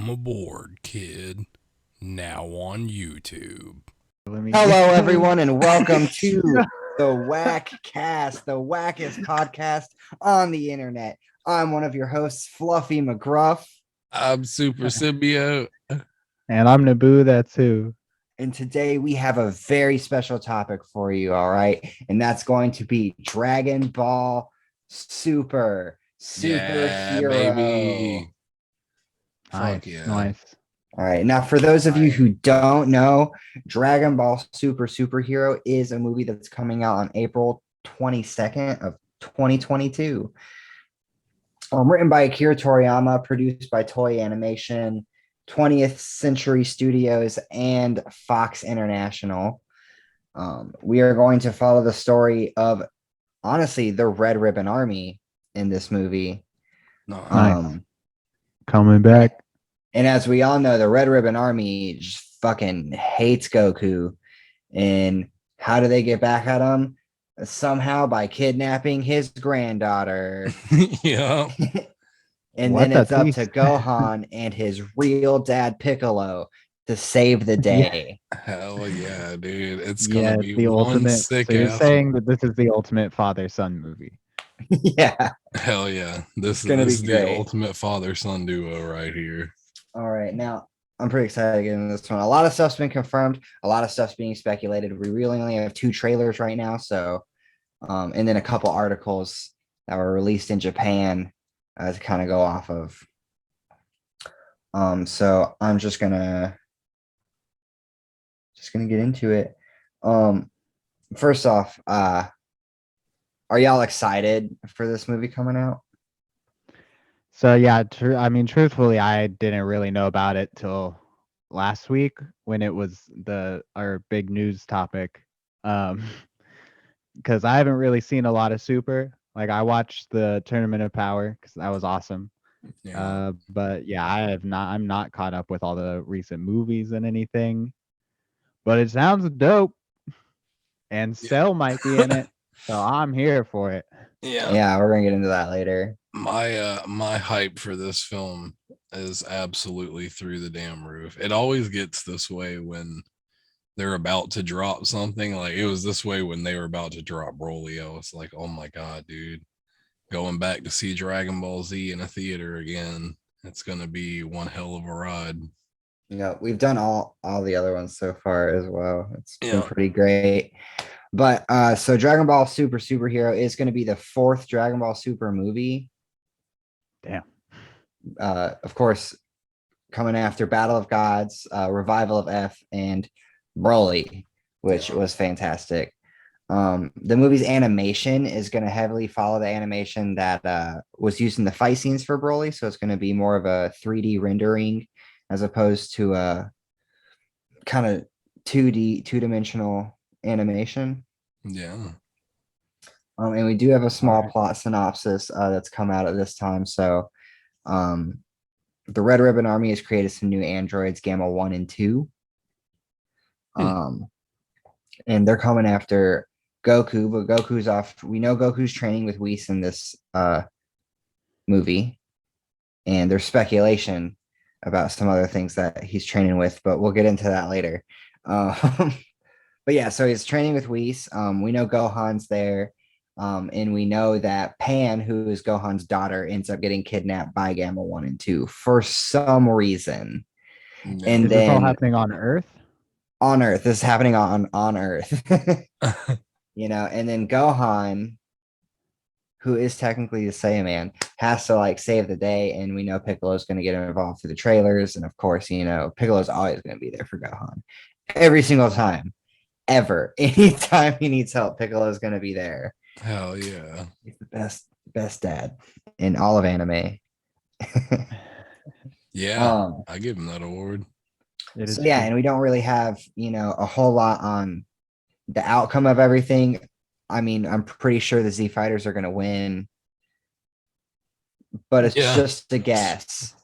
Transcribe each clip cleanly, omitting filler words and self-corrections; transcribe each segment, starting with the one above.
Welcome aboard, kid. Now on YouTube. Hello, everyone, and welcome to the W.A.K cast, the wackest podcast on the internet. I'm one of your hosts, Fluffy McGruff. I'm Super Symbiote. And I'm Naboo, that's who. And today we have a very special topic for you, all right? And that's going to be Dragon Ball Super. Superhero. Baby. Nice, Fuck yeah. nice. All right. Now, for those of you who don't know, Dragon Ball Super Superhero is a movie that's coming out on April 22nd of 2022. Written by Akira Toriyama, produced by Toei Animation, 20th Century Studios, and Fox International. We are going to follow the story of, honestly, the Red Ribbon Army in this movie. Nice. Coming back. And as we all know, the Red Ribbon Army just fucking hates Goku. And how do they get back at him? Somehow by kidnapping his granddaughter. Yeah. And What then it's a up twist. to Gohan and his real dad Piccolo to save the day. Hell yeah, dude. It's gonna be the one ultimate. sick So you're ass. saying that this is the ultimate father-son movie. Yeah. Hell yeah. This gonna is be the great. ultimate father-son duo right here. All right. Now, I'm pretty excited to get into this one. A lot of stuff's been confirmed. A lot of stuff's being speculated. We really only have 2 trailers right now. So, and then a couple articles that were released in Japan to kind of go off of. So I'm just gonna get into it. First off, are y'all excited for this movie coming out? So yeah, truthfully, I didn't really know about it till last week when it was our big news topic. Because I haven't really seen a lot of Super. Like I watched the Tournament of Power because that was awesome. Yeah. But yeah, I'm not caught up with all the recent movies and anything. But it sounds dope. And Cell might be in it. So I'm here for it. Yeah, we're gonna get into that later. My hype for this film is absolutely through the damn roof. It always gets this way when they're about to drop something. Like it was this way when they were about to drop Broly. I was like, oh my god, dude. Going back to see Dragon Ball Z in a theater again. It's gonna be one hell of a ride. Yeah, we've done all the other ones so far as well. It's been Yeah. pretty great. But so Dragon Ball Super Superhero is going to be the 4th Dragon Ball Super movie. Damn. Of course, coming after Battle of Gods, Revival of F, and Broly, which was fantastic. The movie's animation is going to heavily follow the animation that was used in the fight scenes for Broly. So it's going to be more of a 3D rendering as opposed to a kind of 2D, 2-dimensional animation. Yeah. And we do have a small Alright. plot synopsis that's come out at this time. So the Red Ribbon Army has created some new androids, Gamma 1 and 2. And they're coming after Goku, but Goku's off. We know Goku's training with Whis in this movie. And there's speculation about some other things that he's training with, but we'll get into that later. But yeah, so he's training with Whis. We know Gohan's there. And we know that Pan, who is Gohan's daughter, ends up getting kidnapped by Gamma 1 and 2 for some reason. Yeah. And Is this all then happening on Earth? on Earth, this is happening on Earth. You know, and then Gohan, who is technically the Saiyaman, has to like save the day. And we know Piccolo's going to get involved through the trailers. And of course, you know, Piccolo's always going to be there for Gohan every single time, ever. Anytime he needs help, Piccolo's going to be there. Hell yeah. He's the best dad in all of anime. Yeah. I give him that award. So yeah, and we don't really have, you know, a whole lot on the outcome of everything. I mean, I'm pretty sure the Z Fighters are going to win, but it's just a guess.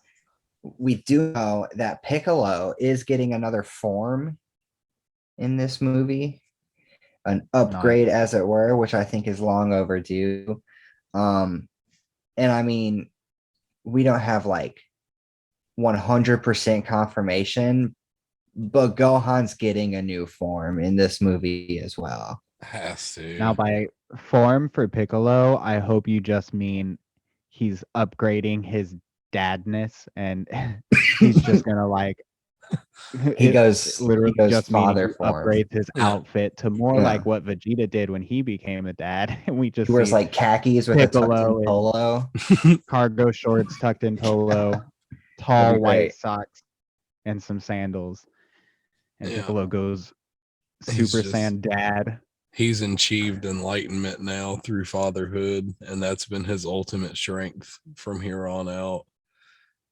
We do know that Piccolo is getting another form in this movie, an upgrade, as it were, which I think is long overdue. And I mean, we don't have like 100% confirmation, but Gohan's getting a new form in this movie as well. Has to. Now, by form for Piccolo, I hope you just mean he's upgrading his dadness, and he's just gonna like He goes literally just meaning father he form. upgrades his Yeah. outfit to more Yeah. like what Vegeta did when he became a dad, and we just He wears see like khakis with a tucked Piccolo in in polo. cargo shorts tucked in polo, That'd tall be white great. socks, and some sandals. And Yeah. Piccolo goes He's Super just- Saiyan dad. He's achieved enlightenment now through fatherhood, and that's been his ultimate strength from here on out.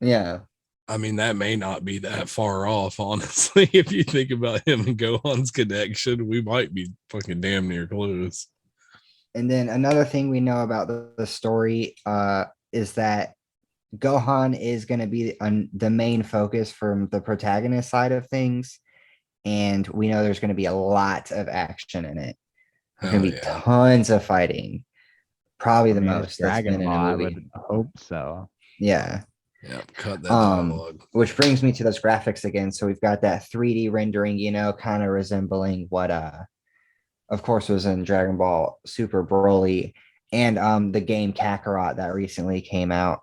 Yeah. I mean, that may not be that far off, honestly. If you think about him and Gohan's connection, we might be fucking damn near close. And then another thing we know about the story is that Gohan is going to be the main focus from the protagonist side of things. And we know there's going to be a lot of action in it. There's going to be tons of fighting. Probably the most that's been in a I movie. would hope so. Yeah. Yeah, cut that dialogue. Which brings me to those graphics again. So we've got that 3D rendering, kind of resembling what of course was in Dragon Ball Super Broly and the game Kakarot that recently came out,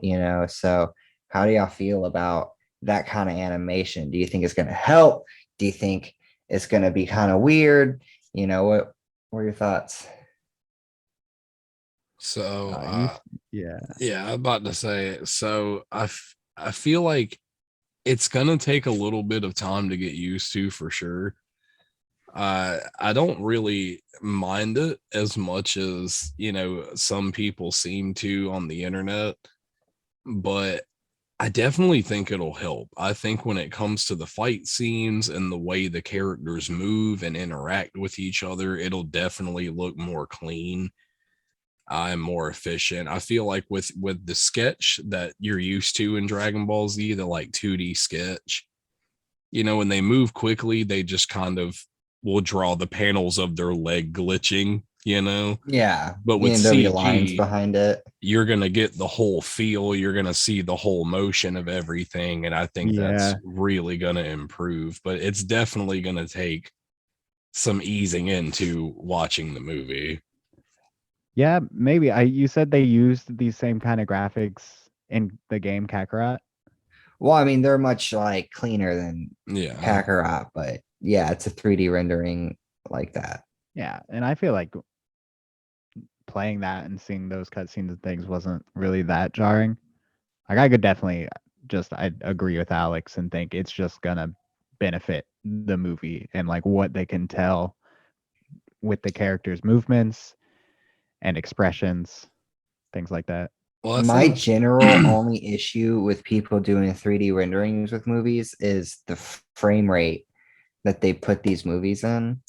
So how do y'all feel about that kind of animation? Do you think it's gonna help? Do you think it's gonna be kind of weird? What are your thoughts? So yeah. I'm about to say it. So I feel like it's gonna take a little bit of time to get used to for sure. I don't really mind it as much as some people seem to on the internet, but I definitely think it'll help. I think when it comes to the fight scenes and the way the characters move and interact with each other, it'll definitely look more clean. I'm more efficient. I feel like with the sketch that you're used to in Dragon Ball Z, the like 2D sketch, when they move quickly, they just kind of will draw the panels of their leg glitching, Yeah. But with there'll be lines CG, behind it. you're gonna get the whole feel, you're gonna see the whole motion of everything, and I think that's really gonna improve. But it's definitely gonna take some easing into watching the movie. Yeah, maybe. You said they used these same kind of graphics in the game Kakarot. Well, I mean, they're much like cleaner than Yeah. Kakarot, but yeah, it's a 3D rendering like that. Yeah, and I feel like playing that and seeing those cutscenes and things wasn't really that jarring. Like I could definitely I agree with Alex and think it's just gonna benefit the movie and like what they can tell with the characters' movements and expressions, things like that. Well, my general only issue with people doing 3D renderings with movies is the frame rate that they put these movies in.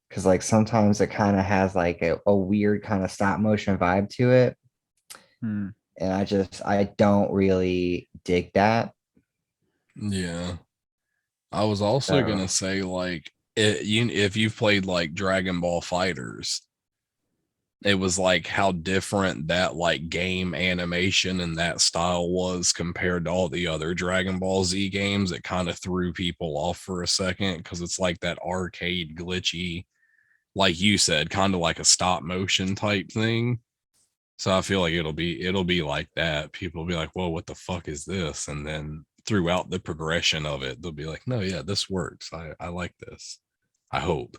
Because like sometimes it kind of has like a weird kind of stop motion vibe to it. And I don't really dig that. Yeah. I was also gonna say like if you've played like Dragon Ball Fighters, it was like how different that like game animation and that style was compared to all the other Dragon Ball Z games. It kind of threw people off for a second because it's like that arcade glitchy, like you said, kind of like a stop motion type thing. So I feel like it'll be like that. People will be like, "Whoa, what the fuck is this?" And then throughout the progression of it, they'll be like, "No, yeah, this works. I like this. I hope."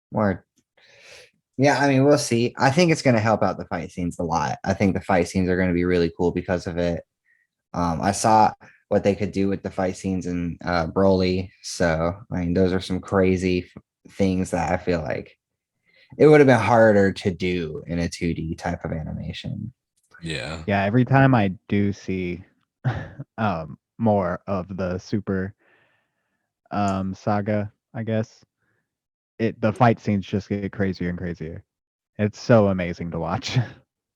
Word. Yeah, I mean, we'll see. I think it's going to help out the fight scenes a lot. I think the fight scenes are going to be really cool because of it. I saw what they could do with the fight scenes in Broly. So, I mean, those are some crazy things that I feel like it would have been harder to do in a 2D type of animation. Yeah. Yeah, every time I do see more of the Super saga, I guess, the fight scenes just get crazier and crazier. It's so amazing to watch.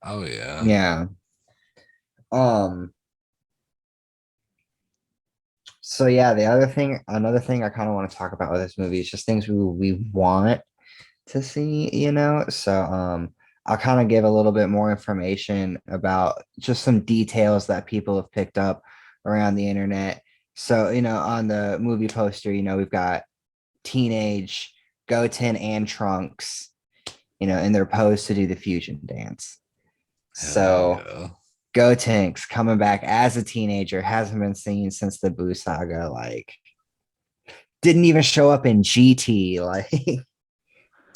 Oh yeah. Yeah. So yeah, another thing I kind of want to talk about with this movie is just things we want to see, So I'll kind of give a little bit more information about just some details that people have picked up around the internet. So, on the movie poster, we've got teenage Goten and Trunks, in their pose to do the fusion dance. Hell So yeah. Gotenks coming back as a teenager, hasn't been seen since the Boo saga, like didn't even show up in GT. Like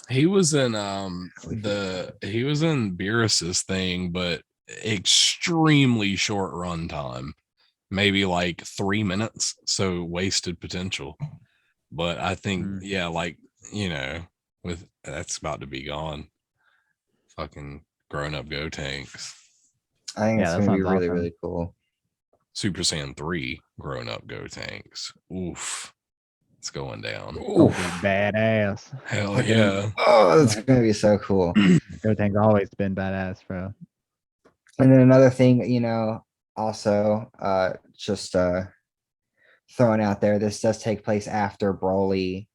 He was in he was in Beerus's thing, but extremely short run time. Maybe like 3 minutes. So wasted potential. But I think, Mm. yeah, like, with that's about to be gone. Fucking grown up Go Tanks. I think Yeah, it's that gonna be sounds really, awesome. really cool. Super Saiyan 3 grown up Go Tanks. Oof. It's going down. Gonna be badass. Hell Fucking- yeah. Oh, that's gonna be so cool. Goten's always been badass, bro. And then another thing, also just throwing out there, this does take place after Broly.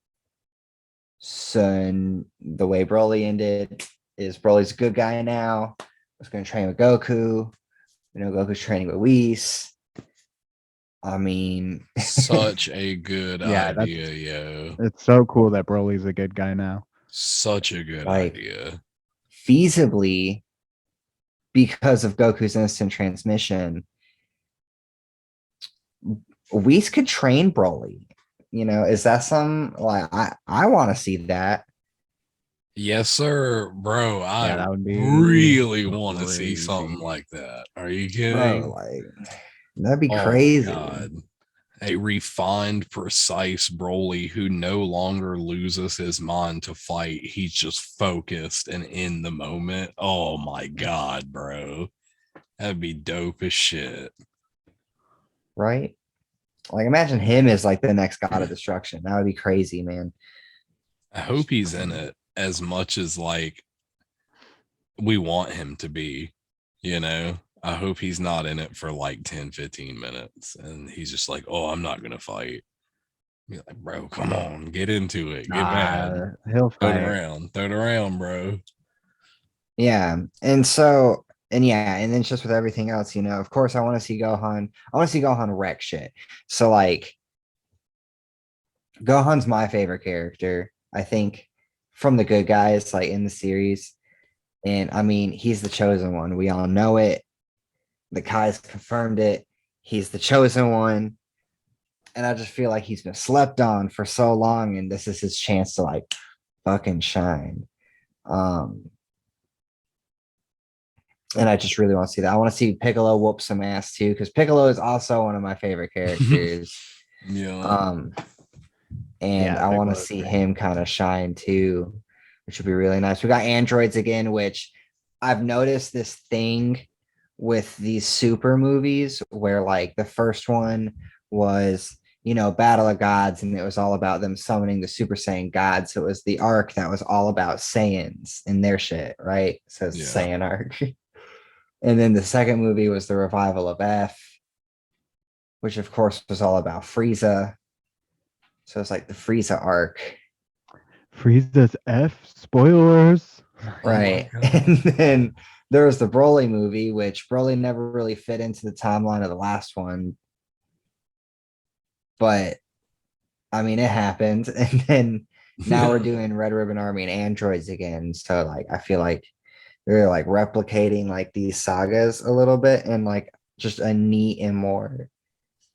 So the way Broly ended is Broly's a good guy now. Was going to train with Goku. Goku's training with Whis. I mean, Such a good Yeah, that's- idea, yo. It's so cool that Broly's a good guy now. Such a good Like- idea. feasibly, because of Goku's instant transmission, Whis could train Broly. Is that some like I want to see that? Yes, sir, bro. I that would be really want to see crazy. something like that. Are you Bro, kidding? like that'd be Oh my crazy. God. A refined, precise Broly who no longer loses his mind to fight. He's just focused and in the moment. Oh my God, bro. That'd be dope as shit. Right? Like imagine him as like the next god of destruction. That would be crazy, man. I hope he's in it as much as like we want him to be, I hope he's not in it for like 10, 15 minutes and he's just like, oh, I'm not gonna fight. Be like, bro, come on, get into it, get mad, He'll throw it fight. around, bro. Yeah. And so, and yeah, and then just with everything else, of course I want to see Gohan. I want to see Gohan wreck shit. So like Gohan's my favorite character, I think, from the good guys, like in the series. And I mean, he's the chosen one. We all know it. The Kai's confirmed it. He's the chosen one. And I just feel like he's been slept on for so long, and this is his chance to like fucking shine. And I just really want to see that. I want to see Piccolo whoop some ass too, because Piccolo is also one of my favorite characters. Yeah. And Yeah, I want to Piccolo's see great. him kind of shine too, which would be really nice. We got androids again, which I've noticed this thing with these super movies where like the first one was Battle of Gods, and it was all about them summoning the Super Saiyan gods. So it was the arc that was all about Saiyans and their shit, right? So it's Yeah. Saiyan arc. And then the second movie was the revival of F, which of course was all about Frieza. So it's like the Frieza arc. Frieza's F. Spoilers. Right. Oh my God. And then there was the Broly movie, which Broly never really fit into the timeline of the last one. But I mean, it happened. And then now we're doing Red Ribbon Army and androids again. So like I feel like they're like replicating like these sagas a little bit in like just a neat and more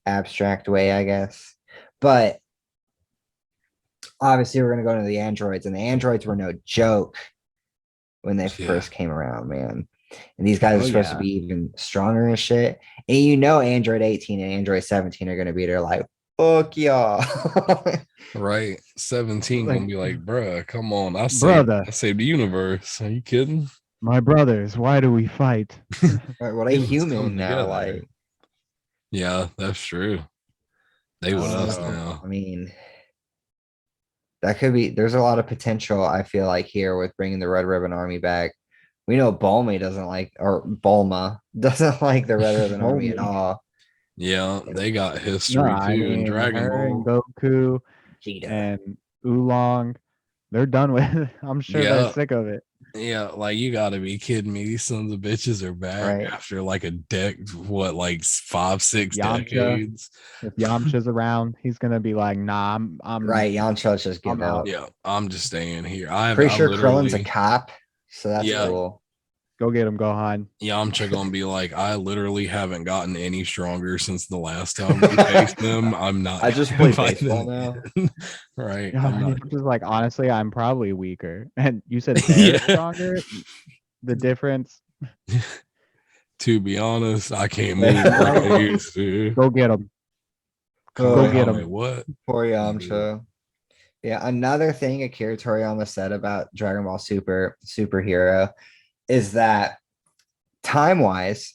abstract way, I guess. But obviously we're gonna go into the androids, and the androids were no joke when they Yeah. first came around, man. And these guys are supposed to yeah. be even stronger and shit. And Android 18 and Android 17 are gonna be there like, fuck y'all. Right. 17 Like, gonna be like, bruh, come on. I brother, saved the universe. Are you kidding? my brothers, why do we fight? Well, they Humans come human now, together. like Yeah, that's true. They with us Oh. now. I mean, that could be. There's a lot of potential. I feel like here with bringing the Red Ribbon Army back. We know Bulma doesn't like, or Bulma doesn't like the Red Ribbon Army at Bulma. all. Yeah, they got No, history I too in mean Dragon her and Ball. Goku Vegeta. and Oolong, they're done with it. I'm sure they're Yeah. sick of it. Yeah, like you gotta be kidding me. These sons of bitches are back Right. after like a what, like 5, 6 Yamcha. decades. If Yamcha's around, he's gonna be like, nah, Right. Yamcha's just I'm give out. up. Yeah, I'm just staying here. Pretty I sure Krillin's a literally, cop, so that's yeah, cool. Go get him, Gohan. Yamcha gonna be like, I literally haven't gotten any stronger since the last time we faced them. I'm not. I just gonna play fight baseball them now. again." Right? Yeah, I'm not. Yamcha's like, honestly, I'm probably weaker. And you said they're Yeah. stronger. The difference. To be honest, I can't Wait. move like I used to. Go get him. Go get Kamehame, him. what? Poor Yamcha. Yeah, another thing Akira Toriyama said about Dragon Ball Super superhero is that time-wise,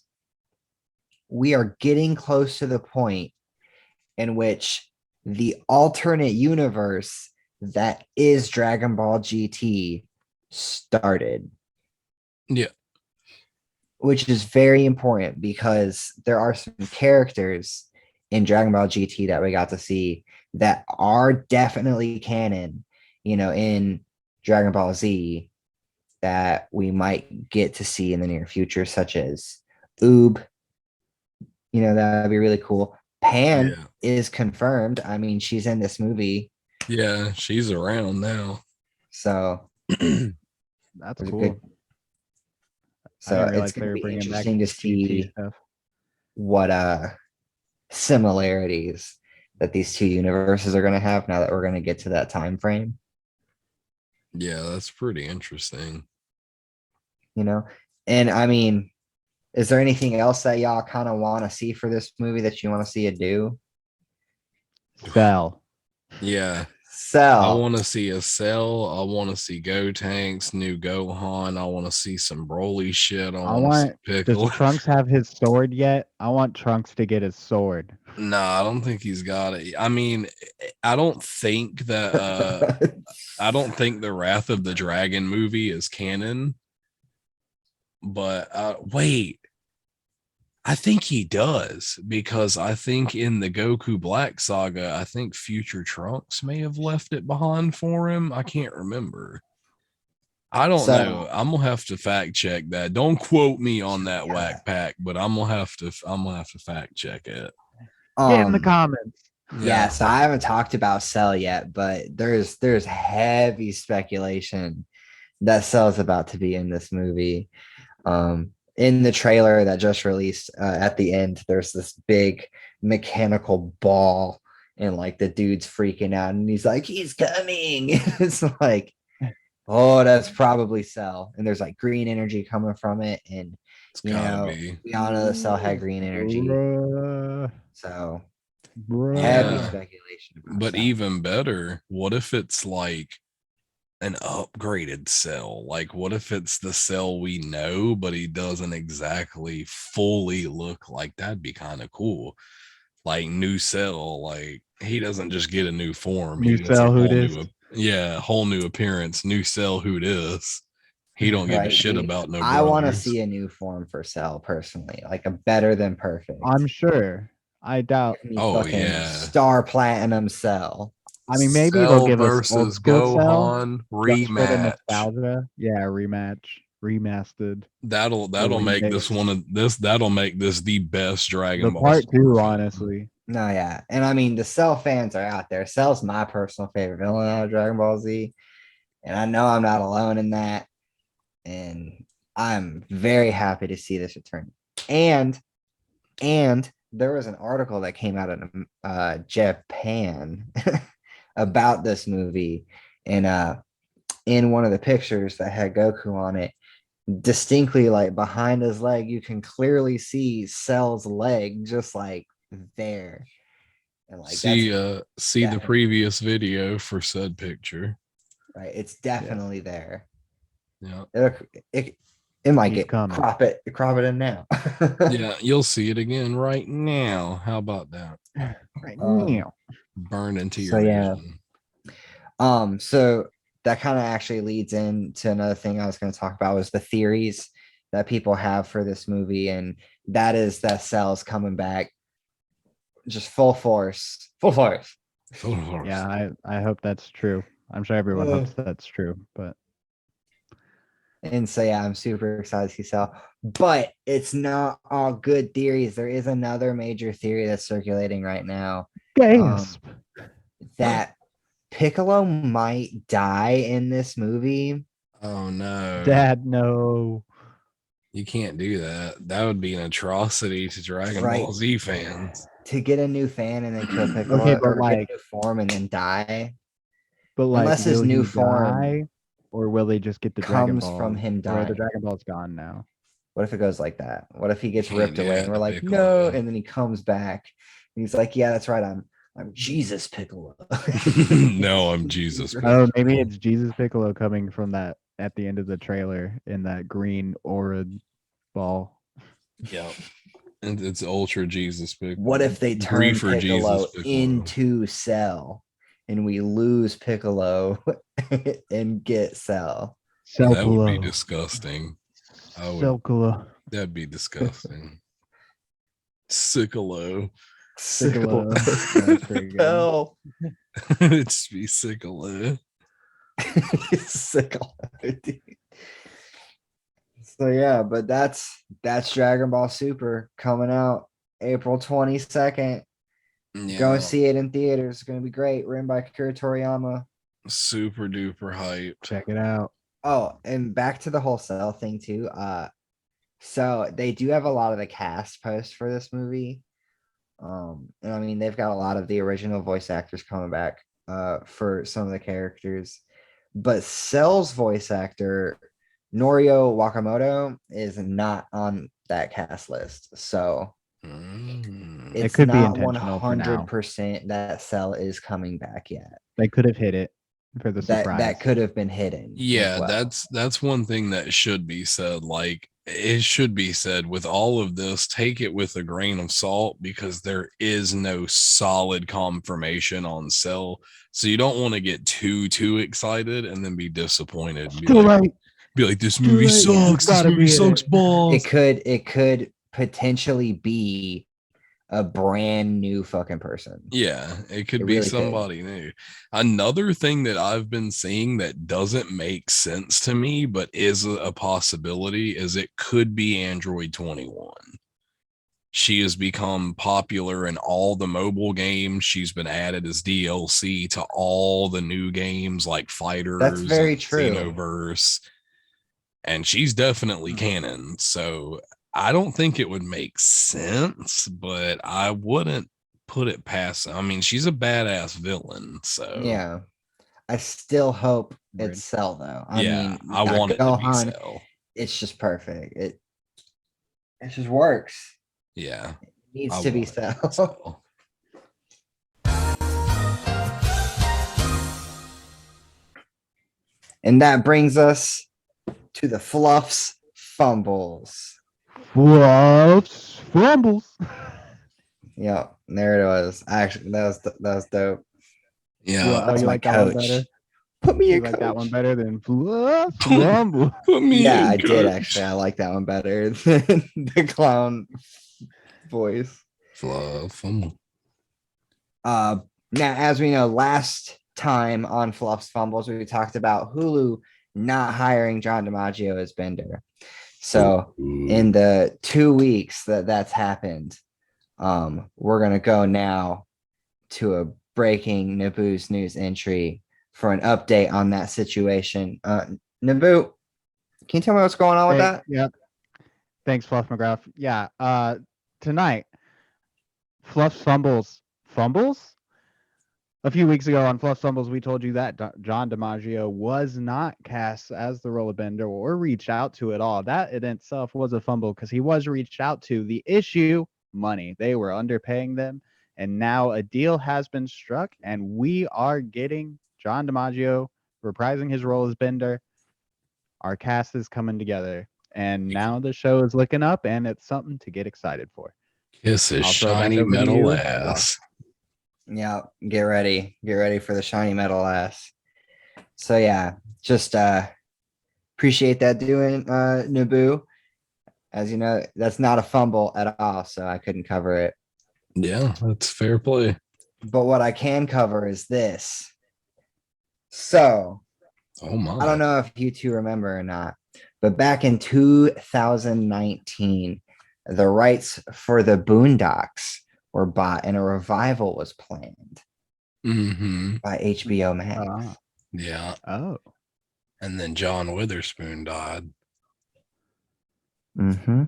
we are getting close to the point in which the alternate universe that is Dragon Ball GT started. Yeah. Which is very important because there are some characters in Dragon Ball GT that we got to see that are definitely canon, in Dragon Ball Z that we might get to see in the near future, such as Oob. That'd be really cool. Pan Yeah. is confirmed. I mean, she's in this movie, Yeah, she's around now. so That's there's a cool. good. I So didn't it's realize they going to were be bringing back interesting to GT see stuff. what similarities that these two universes are going to have now that we're going to get to that time frame. Yeah, that's pretty interesting. And I mean, is there anything else that y'all kind of want to see for this movie that you want to see it do? Cell. Yeah. I Cell. want to see a Cell. I want to see Gotenks, new Gohan. I want to see some Broly shit. I want to see Does Piccolo. Trunks have his sword yet? I want Trunks to get his sword. Nah, I don't think he's got it. I mean, I don't think that I don't think the Wrath of the Dragon movie is canon. But wait, I think he does, because I think in the Goku Black saga, I think future Trunks may have left it behind for him. I can't remember. I don't So- know. I'm gonna have to fact check that. Don't quote me on that Yeah. WAKPAK, but I'm gonna have to fact check it. Get in the comments. Yeah, so I haven't talked about Cell yet, but there's heavy speculation that Cell's about to be in this movie. In the trailer that just released, at the end, there's this big mechanical ball, and like the dude's freaking out, and he's like, "He's coming!" It's like, oh, that's probably Cell, and there's like green energy coming from it, and It's gotta be. we all know that Cell had green energy, Bruh. so heavy Yeah. speculation about But Cell. even better, what if it's like an upgraded Cell? Like, what if it's the Cell we know, but he doesn't exactly fully look like? That'd be kind of cool. Like new Cell, like he doesn't just get a new form. New He gets a Cell, who whole dis? whole new appearance. New Cell, who dis? He don't give a Right, shit dude. about no I want to brothers. see a new form for Cell personally, like a better than perfect. I'm sure. I doubt. Give me Oh, fucking yeah. Star Platinum Cell. I mean, maybe they'll Cell give us old versus school Cell Gohan just for the rematch. nostalgia. Yeah, rematch, remastered. That'll make this remix. that'll make this the best Dragon The Ball part Super two, film. honestly. No, yeah. And I mean, the Cell fans are out there. Cell's my personal favorite villain out of Dragon Ball Z. And I know I'm not alone in that. And I'm very happy to see this return. And there was an article that came out of Japan about this movie. And in one of the pictures that had Goku on it, distinctly like behind his leg, you can clearly see Cell's leg just like there. And like see that's the definitely- previous video for said picture. right. It's definitely there. Yeah. It might He's get coming. crop it in now. Yeah, you'll see it again right now. How about that? Right Um, now. Burn into so your yeah. vision. So that kind of actually leads into another thing I was going to talk about, was the theories that people have for this movie, and that is that Cell's coming back just full force. Yeah, I hope that's true. I'm sure everyone hopes that's true, but And so yeah, I'm super excited to see Cell. But it's not all good theories. There is another major theory that's circulating right now. Gasp. That Piccolo might die in this movie. Oh no. Dad, no. You can't do that. That would be an atrocity to Dragon Right. Ball Z fans. To get a new fan and then kill Piccolo Okay, but or get like, a new form and then die. but like, Unless his will new he form die, or will they just get the Dragon comes Ball? from him Or the dying. Dragon Ball's gone now. What if it goes like that? What if he gets Can't ripped do away that and we're to like, Piccolo. no, and then he comes back and he's like, yeah, that's right. I'm Jesus Piccolo. No, I'm Jesus. Oh, maybe it's Jesus Piccolo coming from that at the end of the trailer in that green aura ball. Yeah. And it's Ultra Jesus Piccolo. What if they turn Briefer Piccolo Jesus Piccolo. into Cell and we lose Piccolo and get Cell? That would be Celcolo. disgusting. I would. Celcolo. That'd be disgusting. Sickolo. Piccolo. That's pretty good. Hell. It's be Sickolo. Sickle. Dude. So yeah, but that's Dragon Ball Super coming out April 22nd. Yeah. Go see it in theaters. It's gonna be great. Written by Akira Toriyama. Super duper hype. Check it out. Oh, and back to the whole Cell thing too. So they do have a lot of the cast posts for this movie. And I mean they've got a lot of the original voice actors coming back for some of the characters. But Cell's voice actor, Norio Wakamoto, is not on that cast list. So It it's could be not intentional for now. 100% that Cell is coming back yet. They could have hit it for the surprise. That could have been hidden. Yeah, as well. that's one thing that should be said. Like it should be said with all of this, take it with a grain of salt because there is no solid confirmation on Cell. So you don't want to get too excited and then be disappointed. And be like, this movie sucks. This movie sucks balls. It could potentially be a brand new fucking person. Yeah, it could It be really somebody new. Another thing that I've been seeing that doesn't make sense to me, but is a possibility, is it could be Android 21. She has become popular in all the mobile games. She's been added as DLC to all the new games like Fighters. That's very and true. Xenoverse. And she's definitely canon. So I don't think it would make sense, but I wouldn't put it past. I mean, she's a badass villain. So yeah, I still hope Word. it's Cell though. I yeah, mean, I want it to be Gohan, Cell. it's just perfect. It just works. Yeah, It needs I to be want it to be Cell. Cell. And that brings us to the Fluffs Fumbles. Fluff Fumbles. Yeah, there it was. Actually, that was dope. Yeah, Oh, That's you my like that one coach. better? Put me You in like coach. that one better than Fluff Fumbles? put me Yeah, in, I did coach. actually. I like that one better than the clown voice. Fluff Fumble. Now, as we know, last time on Fluff's Fumbles, we talked about Hulu not hiring John DiMaggio as Bender. So in the 2 weeks that's happened, we're gonna go now to a breaking Naboo's news entry for an update on that situation. Naboo, can you tell me what's going on with that? Yep. Thanks, Fluff McGrath. Yeah. Tonight, Fluff Fumbles. A few weeks ago on Fluff Fumbles, we told you that John DiMaggio was not cast as the role of Bender or reached out to at all. That in itself was a fumble because he was reached out to. The issue, money. They were underpaying them. And now a deal has been struck, and we are getting John DiMaggio reprising his role as Bender. Our cast is coming together. And now the show is looking up, and it's something to get excited for. Kiss his I'll throw it back shiny over to metal you. ass. Yeah, get ready for the shiny metal ass. So yeah, just appreciate that doing Naboo. As you know, that's not a fumble at all, so I couldn't cover it. Yeah, that's fair play. But what I can cover is this. So Oh my. I don't know if you two remember or not, But back in 2019, the rights for the Boondocks were bought and a revival was planned Mm-hmm. by HBO Max. Yeah. Oh. And then John Witherspoon died. Mm-hmm.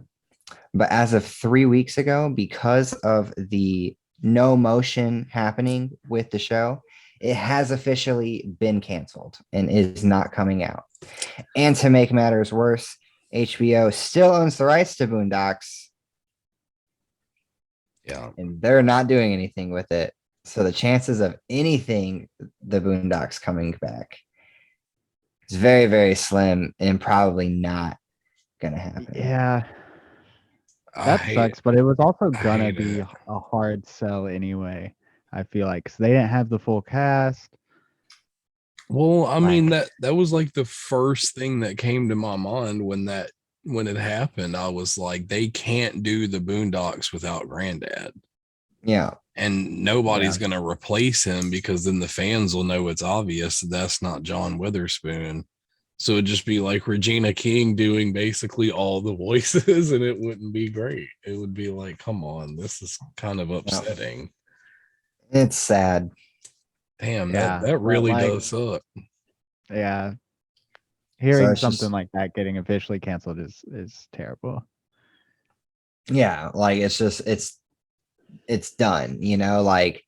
But as of 3 weeks ago, because of the no motion happening with the show, it has officially been canceled and is not coming out. And to make matters worse, HBO still owns the rights to Boondocks. Yeah. And they're not doing anything with it. So the chances of anything, the Boondocks coming back, is very, very slim and probably not going to happen. Yeah. I That hate sucks, but it was also I gonna hate be it. a hard sell anyway. I feel like 'cause they didn't have the full cast. Well, I mean Like- that was like the first thing that came to my mind when it happened. I was like, they can't do the Boondocks without Granddad. Yeah. And nobody's going to replace him because then the fans will know it's obvious that's not John Witherspoon. So it'd just be like Regina King doing basically all the voices, and it wouldn't be great. It would be like, come on, this is kind of upsetting. It's sad. Damn, Yeah, that but, really like, does suck. Yeah. Hearing it's something just- like that getting officially canceled is terrible. Yeah, like it's just it's done, like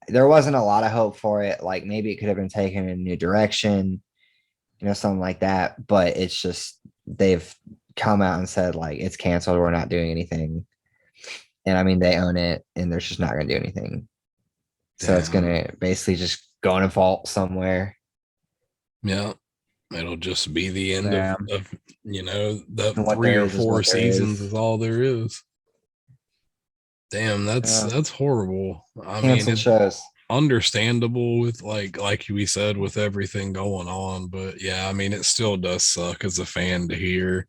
there wasn't a lot of hope for it. Like maybe it could have been taken in a new direction, something like that. But it's just they've come out and said like it's canceled, we're not doing anything. And I mean they own it and they're just not gonna do anything. So it's Damn. gonna basically just go in a vault somewhere. Yeah. It'll just be the end of the What 3 there or is 4 what there seasons is. is all there is. Damn, that's horrible. I mean, Canceled it's shows. understandable with like we said with everything going on, but yeah, I mean, it still does suck as a fan to hear.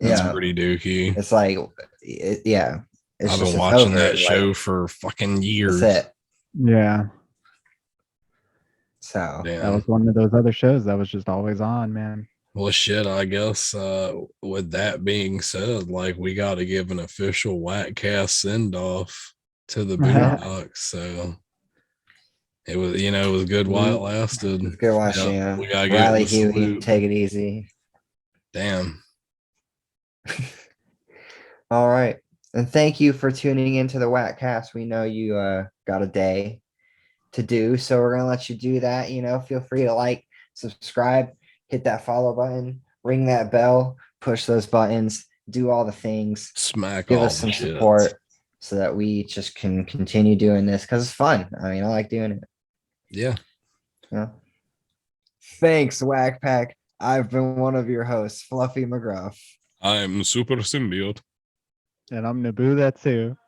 That's pretty dookie. It's like, yeah. I've been it's watching over. that Like, show for fucking years. that's it. Yeah. So Damn. That was one of those other shows that was just always on, man. Well, shit, I guess with that being said, like we got to give an official WAKPAK send off to the Boondocks. So it was, it was good while it lasted. It's good watching. Yeah, we gotta Riley get the Huey, salute. take it easy. Damn. All right. And thank you for tuning into the WAKcast. We know you got a day to do, so we're gonna let you do that. Feel free to like, subscribe, hit that follow button, ring that bell, push those buttons, do all the things. Smack Give all us some the shits. support so that we just can continue doing this because it's fun. I mean, I like doing it. Yeah. Yeah. Thanks, WAKPAK. I've been one of your hosts, Fluffy McGruff. I'm Super Symbiote. And I'm Naboo that too.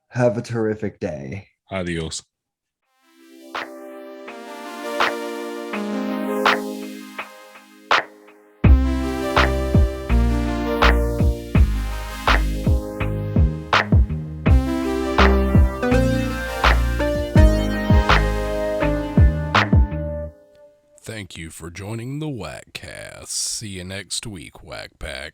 Have a terrific day. Adios. Thank you for joining the WAKcast. See you next week, WAKPAK.